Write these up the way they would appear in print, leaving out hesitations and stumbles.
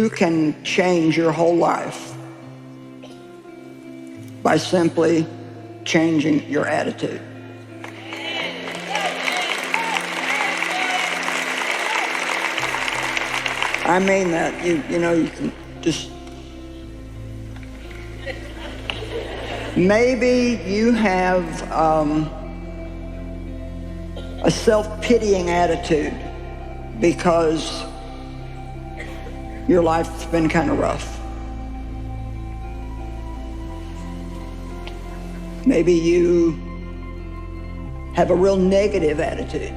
You can change your whole life by simply changing your attitude. I mean that. You know, you can just... Maybe you have a self-pitying attitude because your life's been kind of rough. Maybe you have a real negative attitude.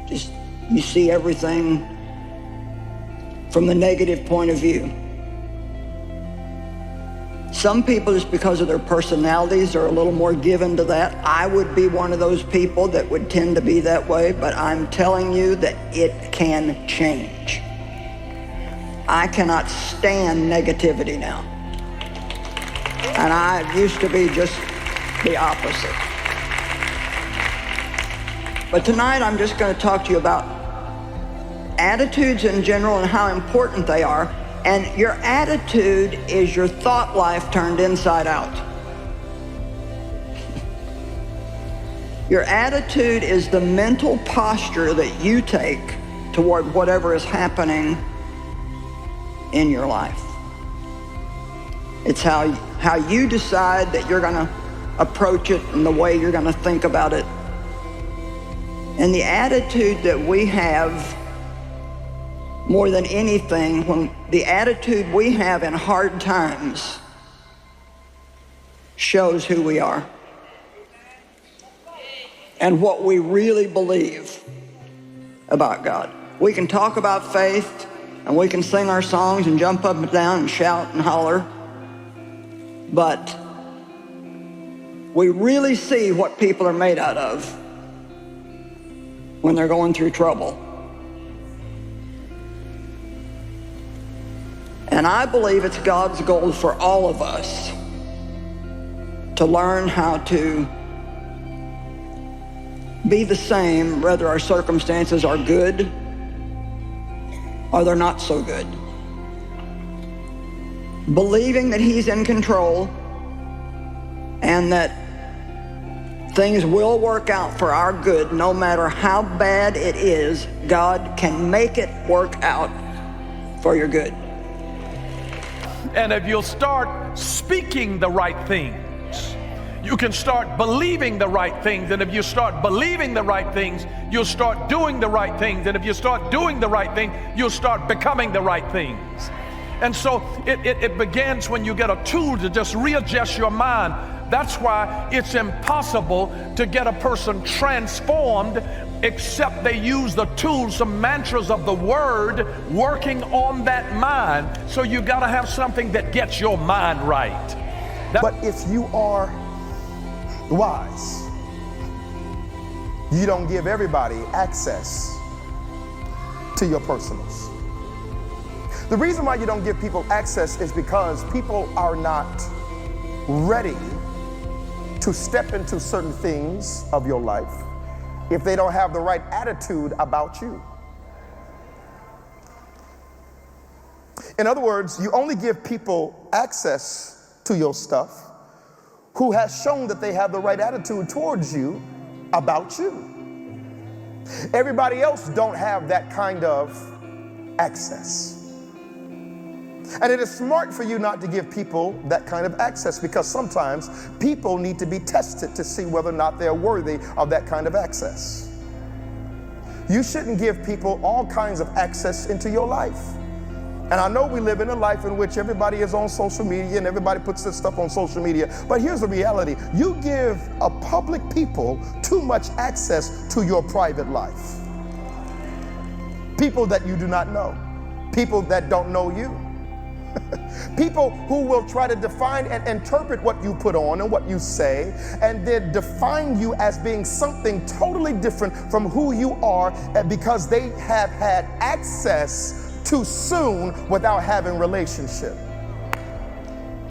Just you see everything from the negative point of view. Some people, just because of their personalities, are a little more given to that. I would be one of those people that would tend to be that way, but I'm telling you that it can change. I cannot stand negativity now. And I used to be just the opposite. But tonight I'm just going to talk to you about attitudes in general and how important they are. And your attitude is your thought life turned inside out. Your attitude is the mental posture that you take toward whatever is happening in your life. It's how you decide that you're going to approach it and the way you're going to think about it. And the attitude that we have, more than anything, when the attitude we have in hard times shows who we are and what we really believe about God. We can talk about faith and we can sing our songs and jump up and down and shout and holler, but we really see what people are made out of when they're going through trouble. And I believe it's God's goal for all of us to learn how to be the same, whether our circumstances are good or they're not so good. Believing that He's in control and that things will work out for our good no matter how bad it is. God can make it work out for your good. And if you'll start speaking the right things, you can start believing the right things. And if you start believing the right things, you'll start doing the right things. And if you start doing the right thing, you'll start becoming the right things. And so it begins when you get a tool to just readjust your mind. That's why it's impossible to get a person transformed except they use the tools, some mantras of the Word working on that mind. So you got to have something that gets your mind right. But if you are wise, you don't give everybody access to your personals. The reason why you don't give people access is because people are not ready to step into certain things of your life if they don't have the right attitude about you. In other words, you only give people access to your stuff who has shown that they have the right attitude towards you about you. Everybody else don't have that kind of access. And it is smart for you not to give people that kind of access, because sometimes people need to be tested to see whether or not they're worthy of that kind of access. You shouldn't give people all kinds of access into your life. And I know we live in a life in which everybody is on social media and everybody puts this stuff on social media. But here's the reality. You give a public people too much access to your private life. People that you do not know. People that don't know you. People who will try to define and interpret what you put on and what you say, and then define you as being something totally different from who you are, because they have had access too soon without having relationship.